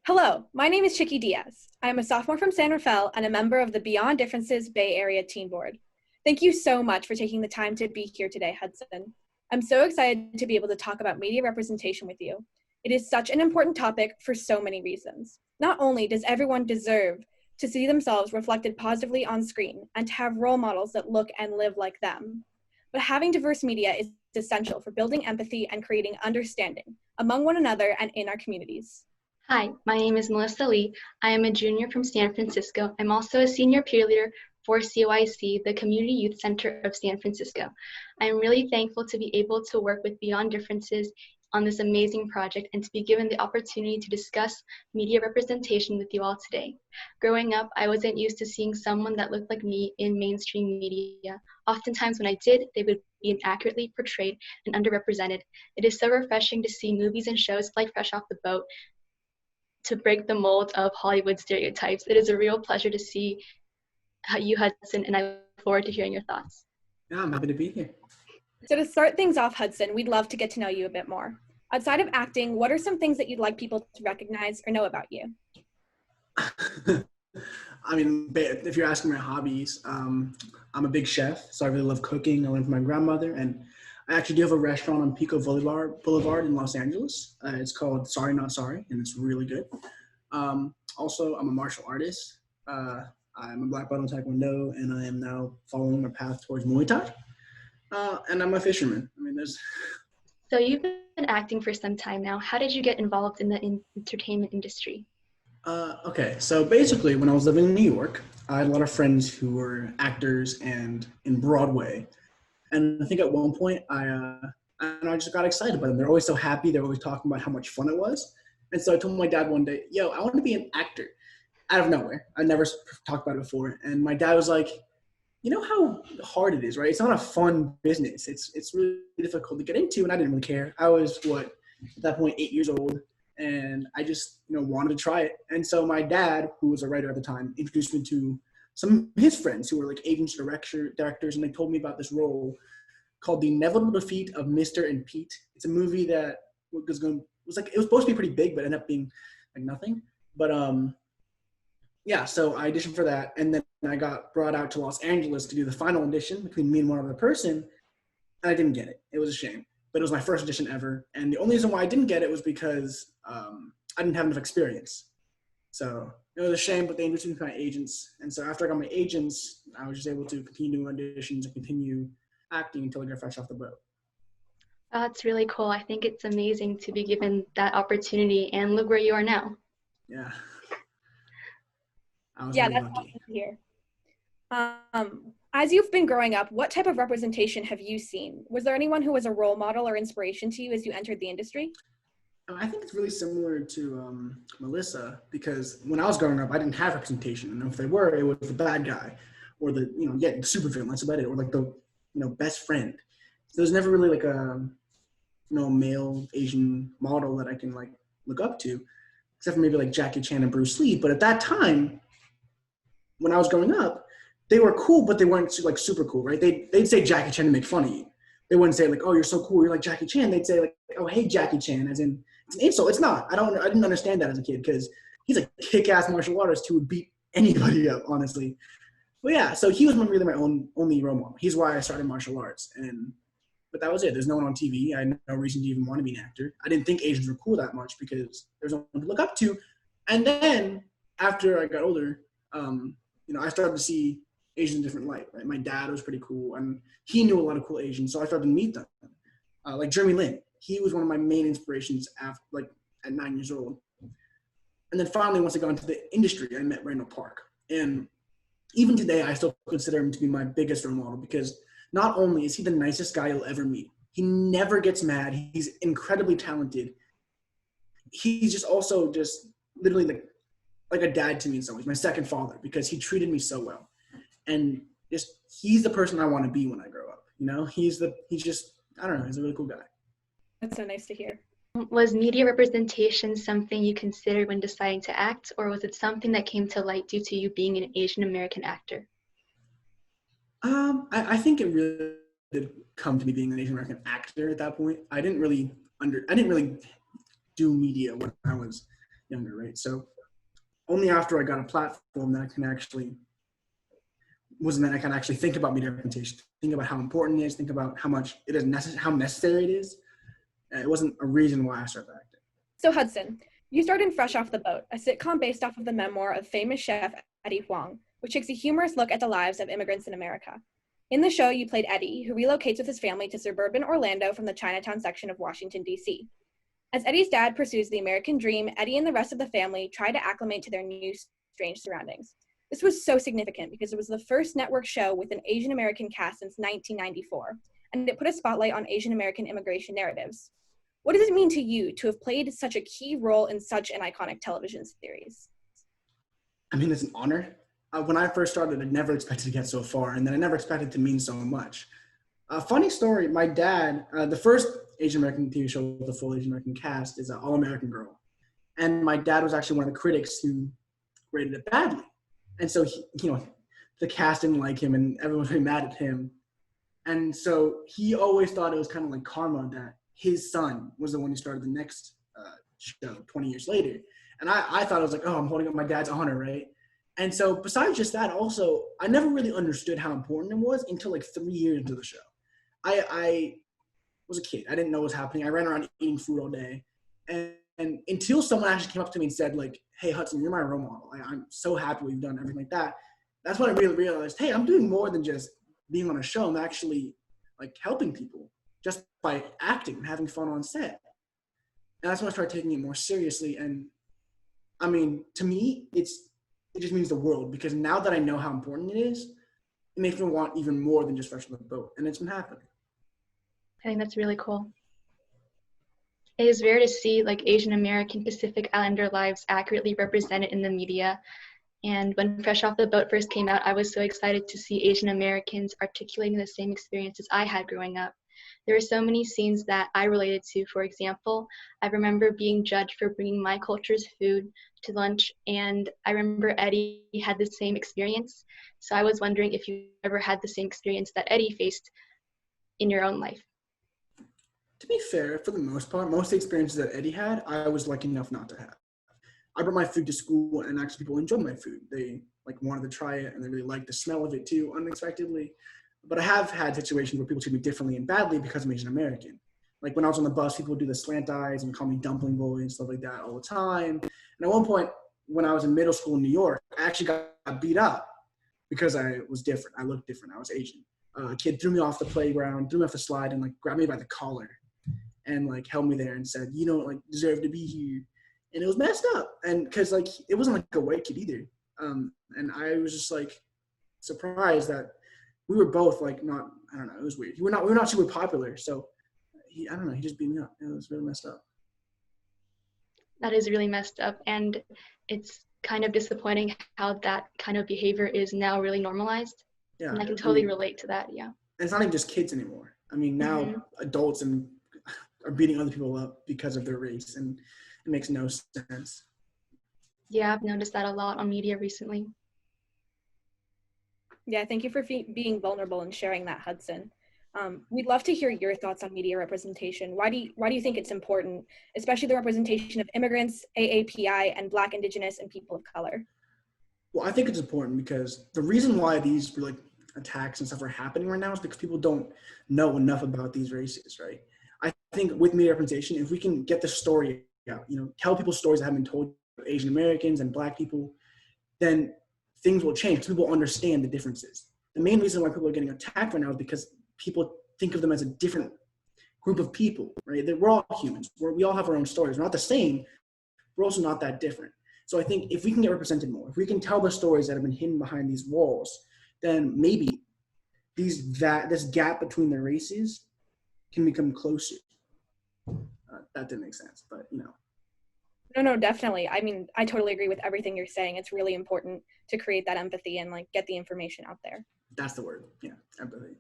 Hello, my name is Chiqui Diaz. I am a sophomore from San Rafael and a member of the Beyond Differences Bay Area Teen Board. Thank you so much for taking the time to be here today, Hudson. I'm so excited to be able to talk about media representation with you. It is such an important topic for so many reasons. Not only does everyone deserve to see themselves reflected positively on screen and to have role models that look and live like them, but having diverse media is essential for building empathy and creating understanding among one another and in our communities. Hi, my name is Melissa Lee. I am a junior from San Francisco. I'm also a senior peer leader for CYC, the Community Youth Center of San Francisco. I am really thankful to be able to work with Beyond Differences on this amazing project and to be given the opportunity to discuss media representation with you all today. Growing up, I wasn't used to seeing someone that looked like me in mainstream media. Oftentimes when I did, they would be inaccurately portrayed and underrepresented. It is so refreshing to see movies and shows like Fresh Off the Boat to break the mold of Hollywood stereotypes. It is a real pleasure to see you, Hudson, and I look forward to hearing your thoughts. Yeah, I'm happy to be here. So to start things off, Hudson, we'd love to get to know you a bit more. Outside of acting, what are some things that you'd like people to recognize or know about you? I mean, if you're asking my hobbies, I'm a big chef, so I really love cooking. I learned from my grandmother, and I actually do have a restaurant on Pico Boulevard in Los Angeles. It's called Sorry Not Sorry, and it's really good. Also, I'm a martial artist. I'm a black belt in Taekwondo, and I am now following my path towards Muay Thai. And I'm a fisherman. I mean, there's. So you've been acting for some time now. How did you get involved in the entertainment industry? Okay, so basically, when I was living in New York, I had a lot of friends who were actors and in Broadway. And I think at one point, I just got excited by them. They're always so happy. They're always talking about how much fun it was. And so I told my dad one day, yo, I want to be an actor. Out of nowhere. I never talked about it before. And my dad was like, you know how hard it is, right? It's not a fun business. It's really difficult to get into, and I didn't really care. I was, at that point, 8 years old, and I just, wanted to try it. And so my dad, who was a writer at the time, introduced me to some of his friends who were like agents, directors, and they told me about this role called The Inevitable Defeat of Mr. and Pete. It's a movie that it was supposed to be pretty big, but ended up being like nothing. But yeah, so I auditioned for that, and then I got brought out to Los Angeles to do the final audition between me and one other person, and I didn't get it. It was a shame, but it was my first audition ever, and the only reason why I didn't get it was because I didn't have enough experience. So it was a shame, but they introduced me to my agents, and so after I got my agents, I was just able to continue doing auditions and continue acting until I got Fresh Off the Boat. Oh, that's really cool. I think it's amazing to be given that opportunity, and look where you are now. Yeah. Yeah, that's awesome to hear. As you've been growing up, what type of representation have you seen? Was there anyone who was a role model or inspiration to you as you entered the industry? I think it's really similar to Melissa, because when I was growing up, I didn't have representation. And if they were, it was the bad guy or the super villain, that's about it, or like the, best friend. So there's never really like a, male Asian model that I can like look up to, except for maybe like Jackie Chan and Bruce Lee. But at that time, when I was growing up, they were cool, but they weren't like super cool, right? They'd say Jackie Chan to make fun of you. They wouldn't say like, oh, you're so cool, you're like Jackie Chan. They'd say like, oh, hey, Jackie Chan, as in it's an insult. It's not. I didn't understand that as a kid because he's a kick-ass martial artist who would beat anybody up, honestly. But yeah, so he was really my only role model. He's why I started martial arts, but that was it. There's no one on TV. I had no reason to even want to be an actor. I didn't think Asians were cool that much because there's no one to look up to. And then after I got older, I started to see Asians in a different light, right? My dad was pretty cool, and he knew a lot of cool Asians, so I started to meet them. Like Jeremy Lin, he was one of my main inspirations at 9 years old. And then finally, once I got into the industry, I met Randall Park. And even today, I still consider him to be my biggest role model because not only is he the nicest guy you'll ever meet, he never gets mad. He's incredibly talented. He's just also just literally like a dad to me in some ways, my second father, because he treated me so well. And he's the person I want to be when I grow up. He's just, I don't know, he's a really cool guy. That's so nice to hear. Was media representation something you considered when deciding to act, or was it something that came to light due to you being an Asian American actor? I think it really did come to me being an Asian American actor at that point. I didn't really do media when I was younger, right? So only after I got a platform that I can actually think about media representation, think about how important it is, think about how much it is how necessary it is. It wasn't a reason why I started acting. So Hudson, you starred in Fresh Off the Boat, a sitcom based off of the memoir of famous chef Eddie Huang, which takes a humorous look at the lives of immigrants in America. In the show, you played Eddie, who relocates with his family to suburban Orlando from the Chinatown section of Washington, D.C. As Eddie's dad pursues the American dream, Eddie and the rest of the family try to acclimate to their new, strange surroundings. This was so significant because it was the first network show with an Asian American cast since 1994, and it put a spotlight on Asian American immigration narratives. What does it mean to you to have played such a key role in such an iconic television series? I mean, it's an honor. When I first started, I never expected to get so far, and then I never expected to mean so much. A funny story, my dad, the first Asian American TV show with a full Asian American cast is All American Girl. And my dad was actually one of the critics who rated it badly. And so, the cast didn't like him and everyone was really mad at him. And so he always thought it was kind of like karma that his son was the one who started the next show 20 years later. And I thought it was like, oh, I'm holding up my dad's honor, right? And so besides just that, also, I never really understood how important it was until like 3 years into the show. I was a kid. I didn't know what was happening. I ran around eating food all day. And until someone actually came up to me and said, like, hey, Hudson, you're my role model. I'm so happy what you've done, everything like that. That's when I really realized, hey, I'm doing more than just being on a show. I'm actually, like, helping people just by acting and having fun on set. And that's when I started taking it more seriously. And, I mean, to me, it just means the world, because now that I know how important it is, it makes me want even more than just Fresh on the Boat. And it's been happening. I think that's really cool. It is rare to see like Asian American Pacific Islander lives accurately represented in the media. And when Fresh Off the Boat first came out, I was so excited to see Asian Americans articulating the same experiences I had growing up. There were so many scenes that I related to. For example, I remember being judged for bringing my culture's food to lunch, and I remember Eddie had the same experience. So I was wondering if you ever had the same experience that Eddie faced in your own life. To be fair, for the most part, most of the experiences that Eddie had, I was lucky enough not to have. I brought my food to school, and actually people enjoyed my food. They like wanted to try it, and they really liked the smell of it too, unexpectedly. But I have had situations where people treat me differently and badly because I'm Asian American. Like when I was on the bus, people would do the slant eyes and call me dumpling boy and stuff like that all the time. And at one point, when I was in middle school in New York, I actually got beat up because I was different. I looked different. I was Asian. A kid threw me off the playground, threw me off the slide, and like grabbed me by the collar and like held me there and said, you don't like deserve to be here. And it was messed up. And cause like, it wasn't like a white kid either. And I was just like surprised that we were both like, not, I don't know. It was weird. We were not super popular. So he just beat me up. It was really messed up. That is really messed up. And it's kind of disappointing how that kind of behavior is now really normalized. Yeah. And I can totally relate to that. Yeah. And it's not even just kids anymore. I mean, now adults are beating other people up because of their race, and it makes no sense. Yeah, I've noticed that a lot on media recently. Yeah, thank you for being vulnerable and sharing that, Hudson. We'd love to hear your thoughts on media representation. Why do you think it's important, especially the representation of immigrants, AAPI, and Black, Indigenous, and people of color? Well, I think it's important because the reason why these like attacks and stuff are happening right now is because people don't know enough about these races, right? I think with media representation, if we can get the story out, tell people stories that haven't been told, Asian Americans and Black people, then things will change. People understand the differences. The main reason why people are getting attacked right now is because people think of them as a different group of people, right? We're all humans. We all have our own stories. We're not the same. We're also not that different. So I think if we can get represented more, if we can tell the stories that have been hidden behind these walls, then maybe this gap between the races can become closer. That didn't make sense, but No, definitely. I mean, I totally agree with everything you're saying. It's really important to create that empathy and like get the information out there. That's the word. Yeah, empathy.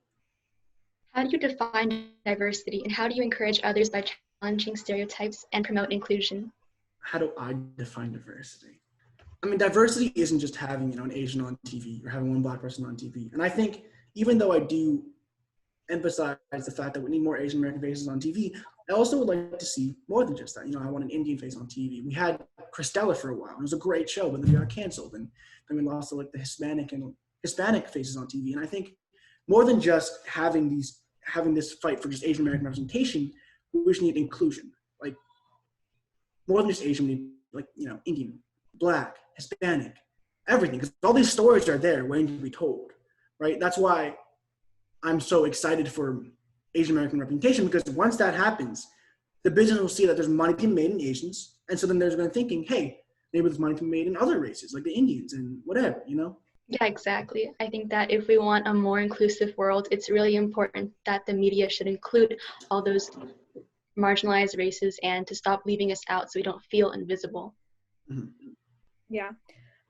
How do you define diversity, and how do you encourage others by challenging stereotypes and promote inclusion? How do I define diversity? I mean, diversity isn't just having an Asian on TV or having one Black person on TV. And I think even though I do emphasize the fact that we need more Asian American faces on TV, I also would like to see more than just that. You know, I want an Indian face on TV. We had Christella for a while, and it was a great show, but then we got canceled, and then we lost to like the Hispanic faces on TV. And I think more than just having this fight for just Asian American representation, we just need inclusion. Like more than just Asian, we need like, you know, Indian, Black, Hispanic, everything, because all these stories are there waiting to be told, right? That's why I'm so excited for Asian American representation, because once that happens, the business will see that there's money being made in Asians, and so then they're going to thinking, hey, maybe there's money being made in other races, like the Indians and whatever, you know? Yeah, exactly. I think that if we want a more inclusive world, it's really important that the media should include all those marginalized races and to stop leaving us out so we don't feel invisible. Mm-hmm. Yeah.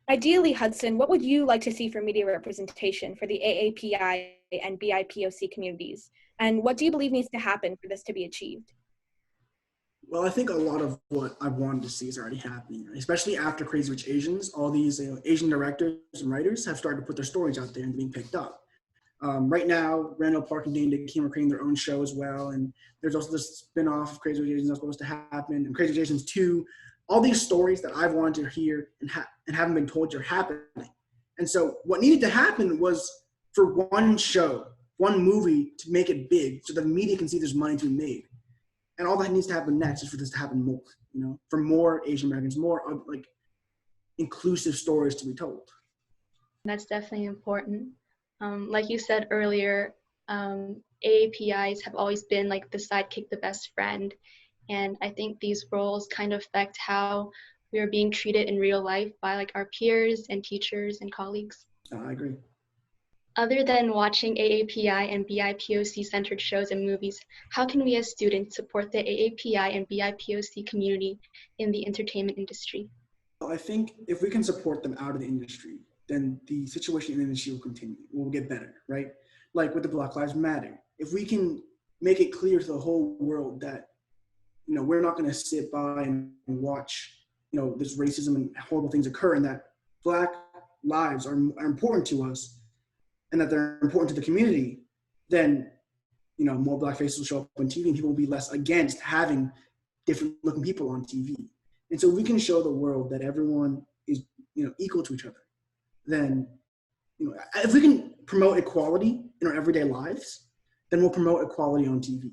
Ideally, Hudson, what would you like to see for media representation for the AAPI and BIPOC communities? And what do you believe needs to happen for this to be achieved? Well, I think a lot of what I wanted to see is already happening, especially after Crazy Rich Asians. All these Asian directors and writers have started to put their stories out there and being picked up. Right now, Randall Park and Dane Kim are creating their own show as well, and there's also this spin-off of Crazy Rich Asians that's supposed to happen, and Crazy Rich Asians 2. All these stories that I've wanted to hear and haven't been told are happening. And so what needed to happen was for one show, one movie to make it big so the media can see there's money to be made. And all that needs to happen next is for this to happen more, you know, for more Asian Americans, more like inclusive stories to be told. That's definitely important. Like you said earlier, AAPIs have always been like the sidekick, the best friend. And I think these roles kind of affect how we are being treated in real life by like our peers and teachers and colleagues. I agree. Other than watching AAPI and BIPOC centered shows and movies, how can we as students support the AAPI and BIPOC community in the entertainment industry? Well, I think if we can support them out of the industry, then the situation in the industry will continue, will get better, right? Like with the Black Lives Matter. If we can make it clear to the whole world that, you know, we're not going to sit by and watch, you know, this racism and horrible things occur, and that Black lives are important to us and that they're important to the community, then, you know, more Black faces will show up on TV and people will be less against having different looking people on TV. And so we can show the world that everyone is, you know, equal to each other. Then, you know, if we can promote equality in our everyday lives, then we'll promote equality on TV.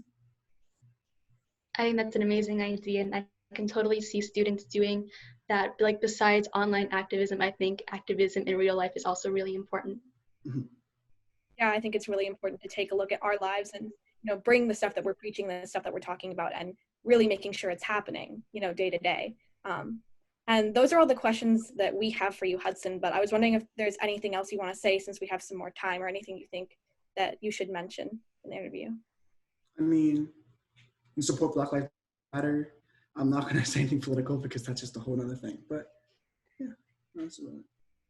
I think that's an amazing idea, and I can totally see students doing that. Like besides online activism, I think activism in real life is also really important. Mm-hmm. Yeah, I think it's really important to take a look at our lives and, you know, bring the stuff that we're preaching, the stuff that we're talking about, and really making sure it's happening, you know, day to day. And those are all the questions that we have for you, Hudson, but I was wondering if there's anything else you want to say since we have some more time, or anything you think that you should mention in the interview. I mean, we support Black Lives Matter. I'm not going to say anything political because that's just a whole other thing, but yeah, that's about it.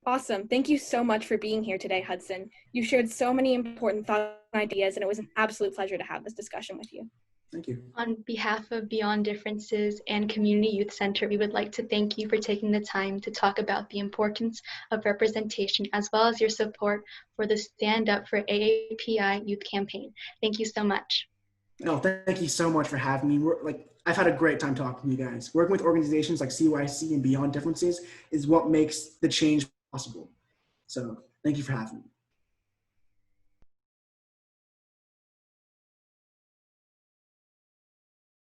Awesome. Thank you so much for being here today, Hudson. You shared so many important thoughts and ideas, and it was an absolute pleasure to have this discussion with you. Thank you. On behalf of Beyond Differences and Community Youth Center, we would like to thank you for taking the time to talk about the importance of representation, as well as your support for the Stand Up for AAPI Youth campaign. Thank you so much. No, thank you so much for having me. I've had a great time talking to you guys. Working with organizations like CYC and Beyond Differences is what makes the change possible. So thank you for having me.